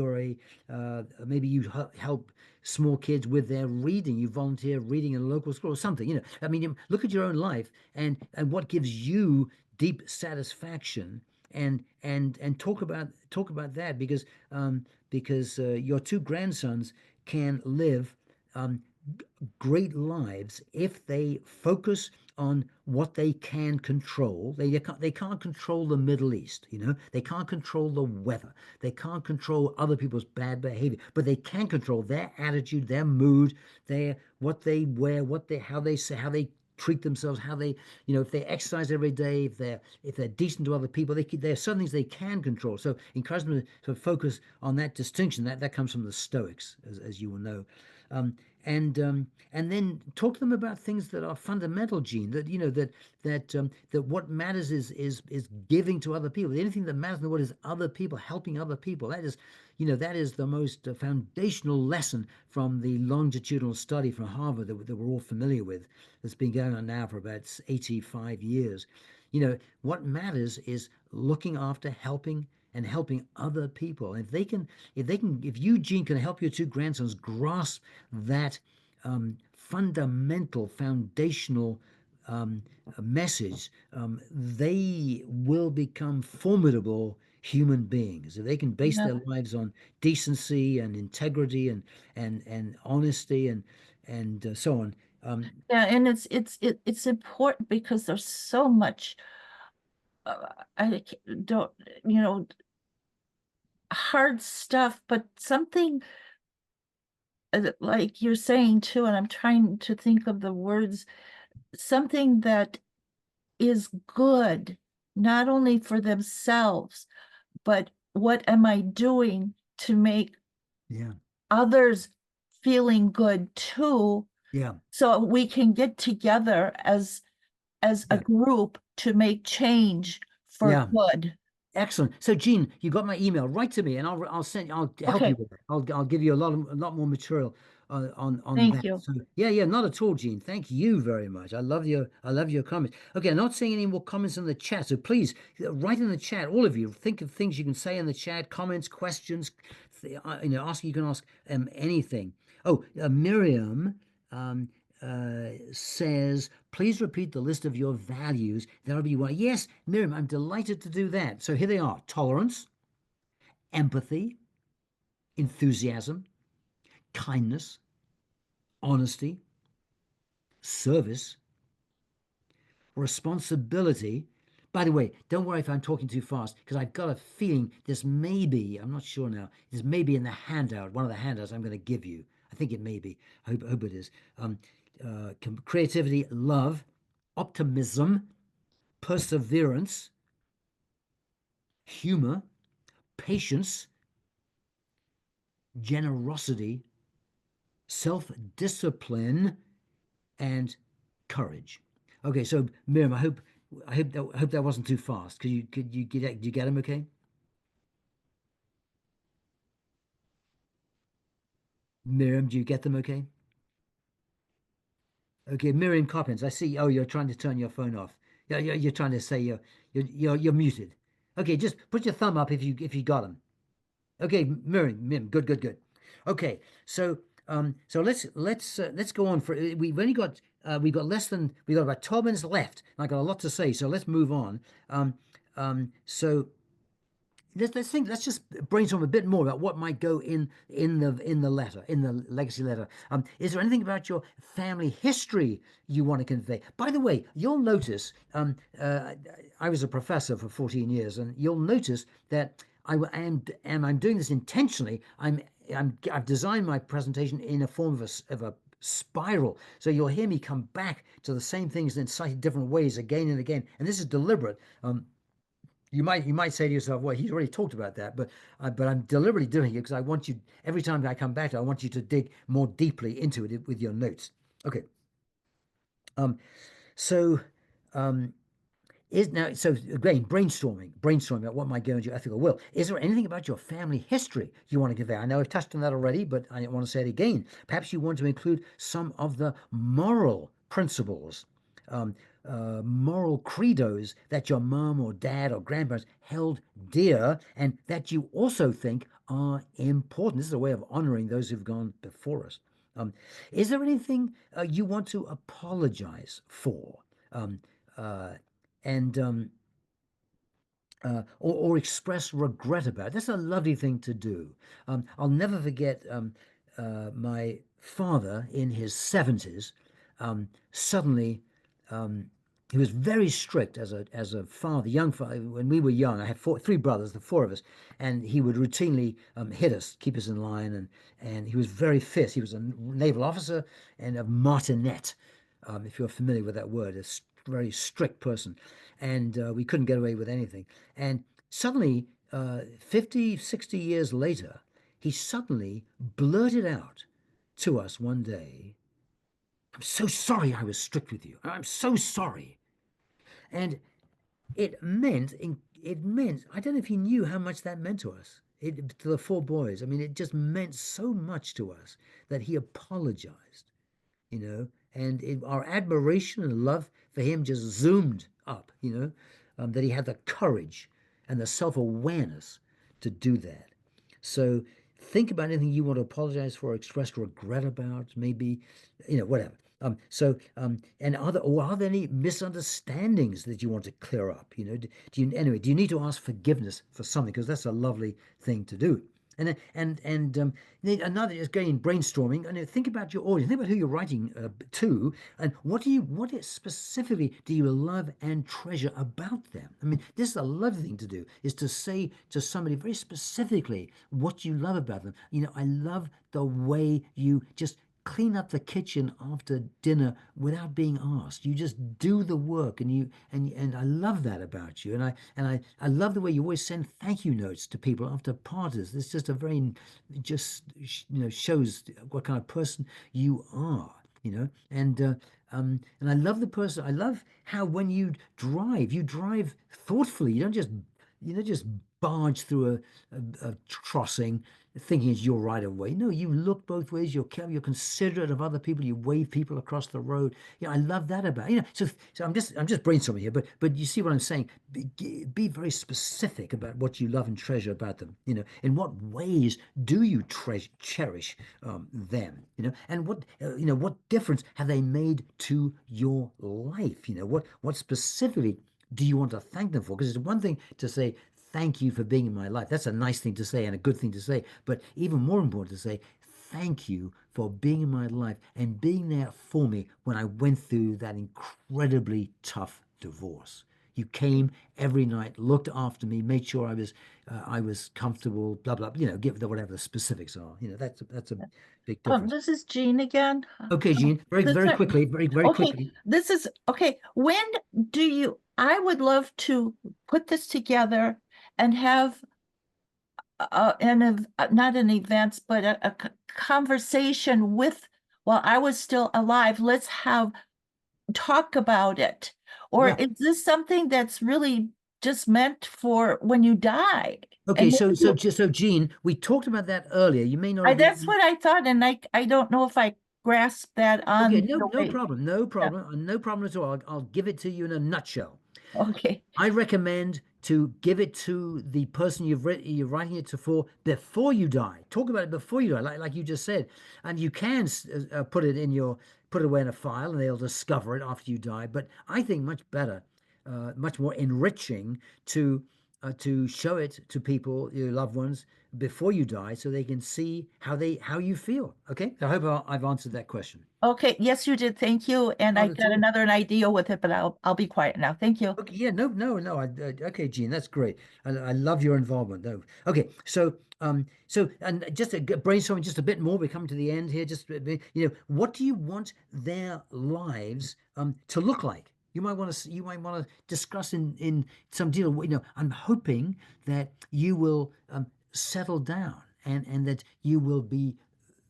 maybe you help small kids with their reading. You volunteer reading in a local school or something. You know, I mean, look at your own life and what gives you deep satisfaction, and talk about that, because your 2 grandsons can live um, great lives if they focus on what they can control. They can't control the Middle East, you know. They can't control the weather. They can't control other people's bad behavior, but they can control their attitude, their mood, their what they wear, how they say, how they treat themselves, how they, you know, if they exercise every day, if they're decent to other people. There are some things they can control. So encourage them to focus on that distinction. That comes from the Stoics, as you will know. Um, and then talk to them about things that are fundamental, Gene. That, you know, that what matters is giving to other people. Anything that matters in the world is other people, helping other people. That is, you know, that is the most foundational lesson from the longitudinal study from Harvard that we're all familiar with. That's been going on now for about 85 years. You know, what matters is looking after, helping other people. If you, Gene, can help your 2 grandsons grasp that fundamental, foundational message, they will become formidable human beings. If they can base Yeah. their lives on decency and integrity and honesty and so on. Yeah, and it's important because there's so much don't, you know, hard stuff, but something like you're saying too, and I'm trying to think of the words, something that is good, not only for themselves, but what am I doing to make Yeah, others feeling good too, yeah, so we can get together as a yeah, group to make change for yeah. good. Excellent. So, Jean, you got my email. Write to me, and I'll help you Okay, with it. I'll give you a lot more material on thank that. you. So, yeah, not at all, Jean. Thank you very much. I love your comments. Okay, I'm not seeing any more comments in the chat, so please write in the chat. All of you, think of things you can say in the chat, comments, questions. Ask. You can ask anything. Oh, Miriam. Um, says, please repeat the list of your values. That'll be why. Yes, Miriam, I'm delighted to do that. So here they are: tolerance, empathy, enthusiasm, kindness, honesty, service, responsibility. By the way, don't worry if I'm talking too fast, because I've got a feeling this may be, I'm not sure now, this may be in the handout, one of the handouts I'm going to give you. I think it may be. Hope it is. Creativity, love, optimism, perseverance, humor, patience, generosity, self discipline, and courage. Okay, so Miriam, I hope that wasn't too fast. Could you get them okay? Miriam, do you get them okay? Okay, Miriam Coppins, I see. Oh, you're trying to turn your phone off. Yeah, you're trying to say you're muted. Okay, just put your thumb up if you got them. Okay, Miriam, good. Okay, so let's go on for we've got we got about 12 minutes left. I got a lot to say, so let's move on. So let's just brainstorm a bit more about what might go in the letter, in the legacy letter. Is there anything about your family history you want to convey? By the way, you'll notice I was a professor for 14 years, and you'll notice that I'm doing this intentionally. I've designed my presentation in a form of a spiral, so you'll hear me come back to the same things in slightly different ways again and again, and this is deliberate. You might say to yourself, "Well, he's already talked about that," but I'm deliberately doing it because I want you. Every time I come back to it, I want you to dig more deeply into it with your notes. Okay. Um. So, um, is now so again brainstorming about what might go into your ethical will. Is there anything about your family history you want to convey? I know I've touched on that already, but I want to say it again. Perhaps you want to include some of the moral principles, um, moral credos that your mom or dad or grandparents held dear and that you also think are important. This is a way of honoring those who've gone before us. Um, is there anything you want to apologize for? Um, uh, and or express regret about it. That's a lovely thing to do. I'll never forget my father in his 70s. Suddenly, he was very strict as a father, young father. When we were young, I had three brothers, the four of us, and he would routinely hit us, keep us in line, and he was very fierce. He was a naval officer and a martinet, if you're familiar with that word, very strict person, and we couldn't get away with anything. And suddenly, 50, 60 years later, he suddenly blurted out to us one day, "I'm so sorry I was strict with you. I'm so sorry." And it meant I don't know if he knew how much that meant to us. To the four boys. I mean, it just meant so much to us that he apologized, and our admiration and love for him just zoomed up, that he had the courage and the self-awareness to do that. So think about anything you want to apologize for, express regret about, maybe, whatever. And are there any misunderstandings that you want to clear up? Do you need to ask forgiveness for something? Because that's a lovely thing to do. And another is going brainstorming, and think about your audience, think about who you're writing to, and what specifically do you love and treasure about them? I mean, this is a lovely thing to do, is to say to somebody very specifically what you love about them. I love the way you just clean up the kitchen after dinner without being asked. You just do the work, and I love that about you. And I love the way you always send thank you notes to people after parties. It's just a very shows what kind of person you are. And I love the person. I love how when you drive thoughtfully. You don't just just barge through a crossing thinking it's your right of way. No, you look both ways. You're careful. You're considerate of other people. You wave people across the road. I love that about So I'm just brainstorming here, but you see what I'm saying. Be very specific about what you love and treasure about them. In what ways do you cherish them? And what difference have they made to your life? What specifically do you want to thank them for? Because it's one thing to say, thank you for being in my life. That's a nice thing to say and a good thing to say. But even more important to say, thank you for being in my life and being there for me when I went through that incredibly tough divorce. You came every night, looked after me, made sure I was comfortable, blah blah. Give whatever the specifics are. That's a big difference. This is Jean again. Okay, Jean, very That's very right. quickly, very very Okay, quickly. this is okay. When do you? I would love to put this together and have not an event, but a conversation with, while I was still alive. Let's talk about it. Or Yeah. is this something that's really just meant for when you die? Okay, And so Jean, we talked about that earlier. You may not have that's what I thought, and I don't know if I grasped that Okay, on no, the no way. problem, no Yeah. problem, no problem at all. I'll give it to you in a nutshell. Okay. I recommend to give it to the person you're writing it to for before you die. Talk about it before you die, like you just said, and you can put it away in a file, and they'll discover it after you die. But I think much better, much more enriching to show it to people, your loved ones, before you die, so they can see how you feel. Okay, so I hope I've answered that question. Okay. Yes, you did. Thank you. And I Not at got all. another idea with it, but I'll be quiet now. Thank you. Okay, yeah, no, no, no. Okay, Gene, that's great. I love your involvement. No, okay. And just brainstorming just a bit more. We're coming to the end here. Just what do you want their lives to look like? You might want to discuss in some deal. I'm hoping that you will settle down and that you will be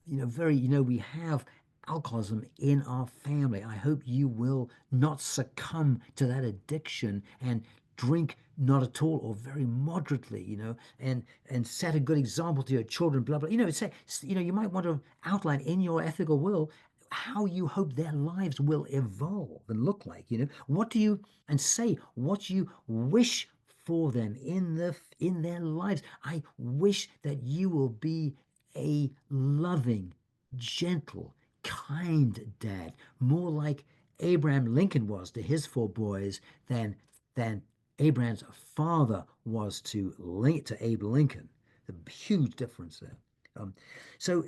we have alcoholism in our family. I hope you will not succumb to that addiction and drink not at all or very moderately, and set a good example to your children, blah, blah. You might want to outline in your ethical will how you hope their lives will evolve and look like, and say what you wish for them in their lives. I wish that you will be a loving, gentle, kind dad, more like Abraham Lincoln was to his four boys than Abraham's father was to Abe Lincoln. The huge difference there.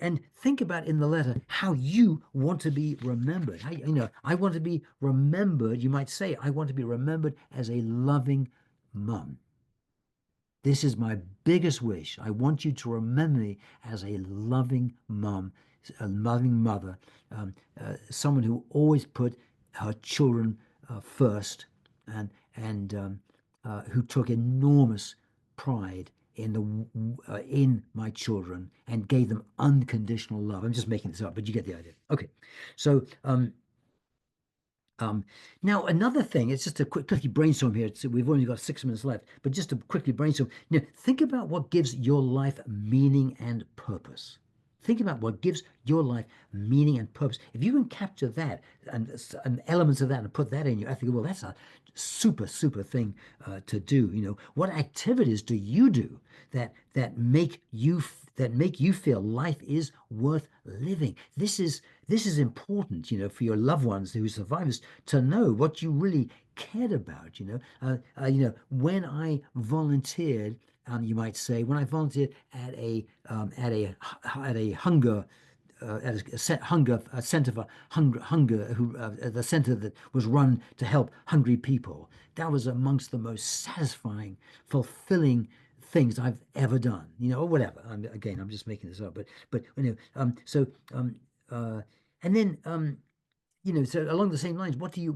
And think about in the letter how you want to be remembered. I want to be remembered. You might say, I want to be remembered as a loving mom. This is my biggest wish. I want you to remember me as a loving mom, a loving mother, someone who always put her children first, and who took enormous pride in my children and gave them unconditional love. I'm just making this up, but you get the idea. Okay, so now another thing, it's just a quickly brainstorm here. We've only got 6 minutes left, but just to quickly brainstorm. Think about what gives your life meaning and purpose. Think about what gives your life meaning and purpose. If you can capture that and elements of that and put that in your ethical will, that's a super, super thing to do. What activities do you do that make you feel life is worth living? This is important, for your loved ones who survivors to know what you really cared about. When I volunteered, you might say, when I volunteered at a hunger a center for hunger, the center that was run to help hungry people. That was amongst the most satisfying, fulfilling things I've ever done. Or whatever. I'm just making this up, but and then so along the same lines, what do you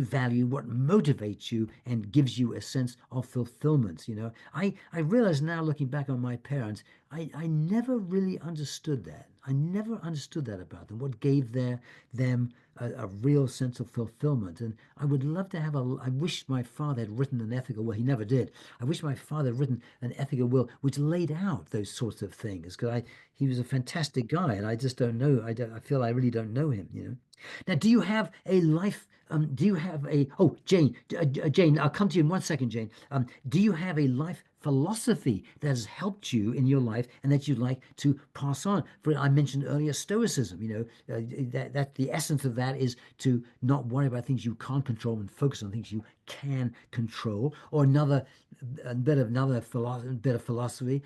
value, what motivates you and gives you a sense of fulfillment? I realize now, looking back on my parents, I never really understood that. I never understood that about them, what gave them a real sense of fulfillment. And I would love to I wish my father had written an ethical will. He never did. I wish my father had written an ethical will which laid out those sorts of things, because he was a fantastic guy, and I just don't know. I feel I really don't know him. Now, do you have a life? Do you have a? Oh, Jane, I'll come to you in 1 second, Jane. Do you have a life philosophy that has helped you in your life and that you'd like to pass on? For I mentioned earlier Stoicism. That the essence of that is to not worry about things you can't control and focus on things you can control. Or better philosophy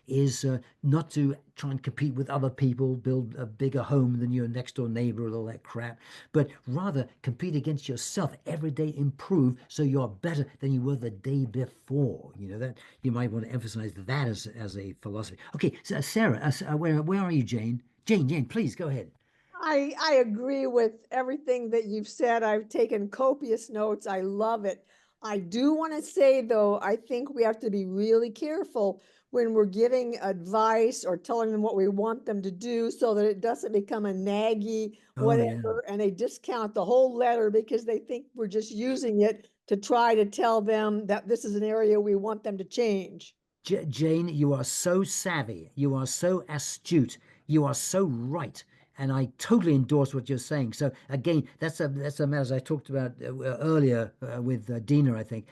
is not to try and compete with other people, build a bigger home than your next door neighbor and all that crap, but rather compete against yourself every day, improve so you're better than you were the day before. That you might want to emphasize that as a philosophy. Okay, so Sarah, where are you, Jane? Jane, please go ahead. I agree with everything that you've said. I've taken copious notes. I love it. I do want to say, though, I think we have to be really careful when we're giving advice or telling them what we want them to do so that it doesn't become a naggy Oh yeah. whatever, and they discount the whole letter because they think we're just using it to try to tell them that this is an area we want them to change. Jane, you are so savvy. You are so astute. You are so right. And I totally endorse what you're saying. So again, that's a matter, as I talked about earlier with Dina, I think,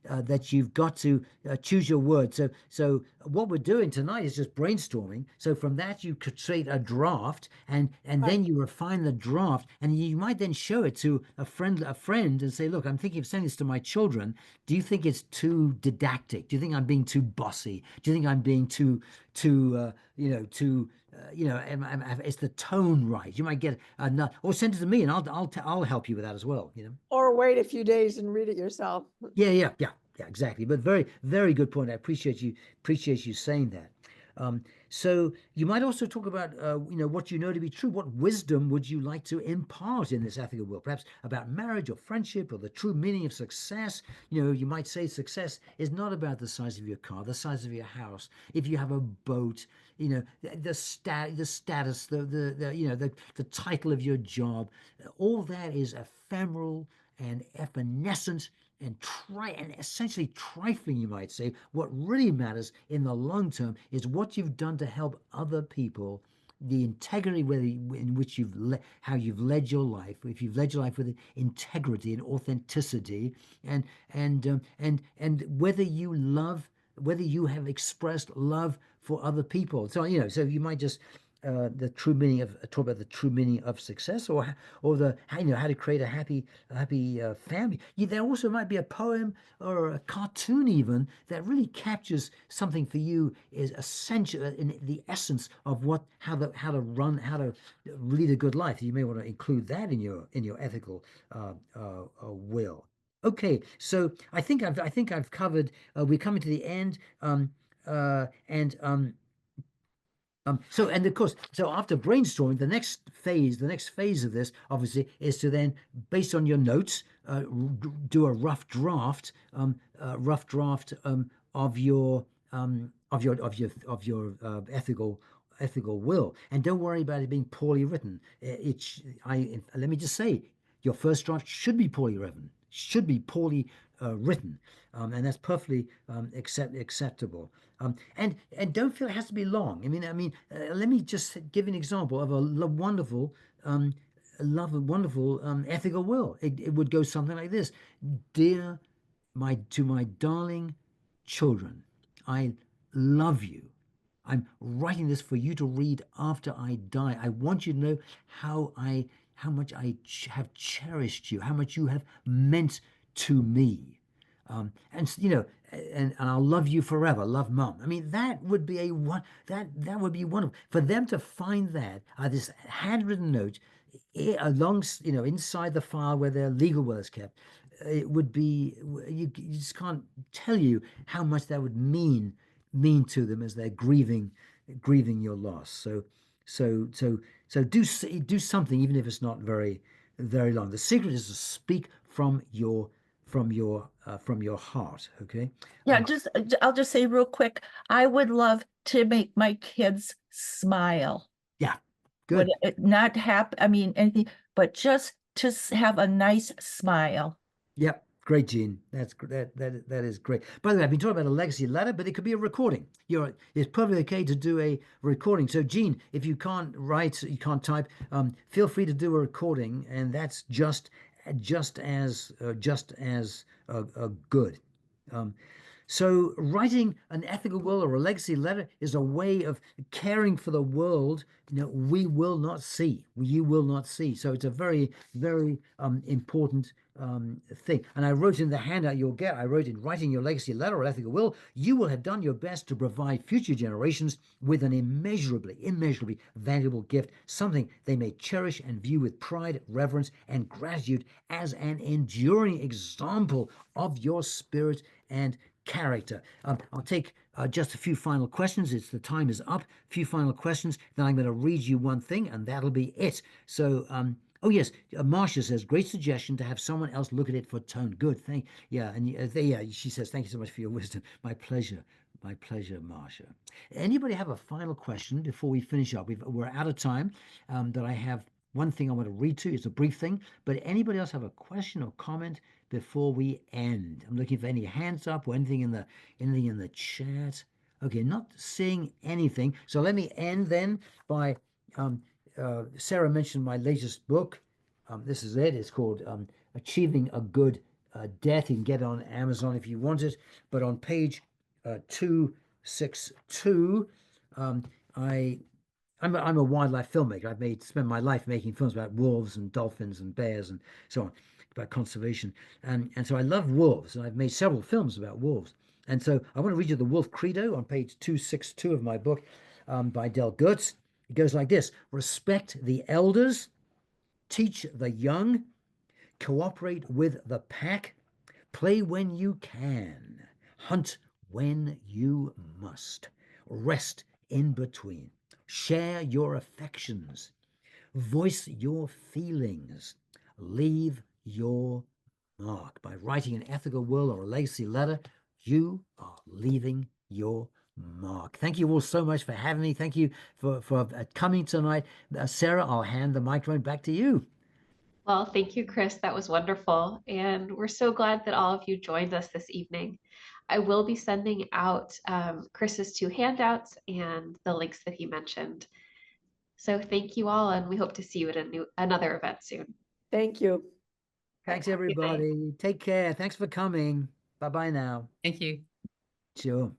that you've got to choose your words. So what we're doing tonight is just brainstorming. So from that you could create a draft, and Right. then you refine the draft, and you might then show it to a friend and say, look, I'm thinking of sending this to my children. Do you think it's too didactic? Do you think I'm being too bossy? Do you think I'm being is the tone right? You might get or send it to me, and I'll help you with that as well. Or wait a few days and read it yourself. Yeah, exactly. But very, very good point. I appreciate you saying that. So you might also talk about, what you know to be true. What wisdom would you like to impart in this ethical will? Perhaps about marriage or friendship or the true meaning of success. You might say success is not about the size of your car, the size of your house. If you have a boat, the status, the title of your job, all that is ephemeral and evanescent and essentially trifling, you might say. What really matters in the long term is what you've done to help other people, the integrity in which how you've led your life, if you've led your life with integrity and authenticity, and whether you have expressed love for other people. So you might just talk about the true meaning of success, or the how to create a happy family. There also might be a poem or a cartoon even that really captures something for you is essential in the essence of how to lead a good life. You may want to include that in your ethical will. Okay, so I think I've covered. We're coming to the end. And so, and of course, so after brainstorming, the next phase of this, obviously, is to then, based on your notes, do a rough draft of your ethical will, and don't worry about it being poorly written. Let me just say, your first draft should be poorly written, and that's perfectly acceptable. And don't feel it has to be long. Let me just give you an example of a wonderful ethical will. It would go something like this: Dear my darling children, I love you. I'm writing this for you to read after I die. I want you to know how much I have cherished you, how much you have meant to me. And I'll love you forever. Love, Mum. That would be that would be wonderful for them to find that this handwritten note inside the file where their legal will is kept. It would be you just can't tell you how much that would mean to them as they're grieving your loss. So do something, even if it's not very long. The secret is to speak from your heart. Okay. Yeah, I'll just say real quick, I would love to make my kids smile. Yeah. Good. Not happy, I mean, anything, but just to have a nice smile. Yep. Great, Gene. That is great. By the way, I've been talking about a legacy letter, but it could be a recording. It's perfectly okay to do a recording. So, Gene, if you can't write, you can't type, feel free to do a recording, and that's just as good. So writing an ethical will or a legacy letter is a way of caring for the world, we will not see. You will not see. So it's a very, very important thing. And I wrote in the handout you'll get, I wrote in writing your legacy letter or ethical will, you will have done your best to provide future generations with an immeasurably valuable gift, something they may cherish and view with pride, reverence, and gratitude as an enduring example of your spirit and character. I'll take just a few final questions. The time is up. A few final questions. Then I'm going to read you one thing, and that'll be it. So, oh yes, Marcia says, great suggestion to have someone else look at it for tone. Good, she says, thank you so much for your wisdom. My pleasure. My pleasure, Marcia. Anybody have a final question before we finish up? We're out of time. That I have one thing I want to read to. It's a brief thing, but anybody else have a question or comment before we end? I'm looking for any hands up or anything in the chat. Okay, not seeing anything. So let me end then by Sarah mentioned my latest book. This is it. It's called Achieving a Good Death. You can get it on Amazon if you want it. But on page 262, I'm a wildlife filmmaker. Spent my life making films about wolves and dolphins and bears and so on, about conservation. And so I love wolves, and I've made several films about wolves. And so I want to read you the Wolf Credo on page 262 of my book by Del Goetz. It goes like this: respect the elders, teach the young, cooperate with the pack, play when you can, hunt when you must, rest in between, share your affections, voice your feelings, leave your mark. By writing an ethical will or a legacy letter, you are leaving your mark. Thank you all so much for having me. Thank you for coming tonight. Sarah, I'll hand the microphone back to you. Well, thank you, Chris. That was wonderful. And we're so glad that all of you joined us this evening. I will be sending out Chris's 2 handouts and the links that he mentioned. So thank you all, and we hope to see you at another event soon. Thank you. Thanks, Have a good night. everybody. Take care. Thanks for coming. Bye-bye now. Thank you. Sure.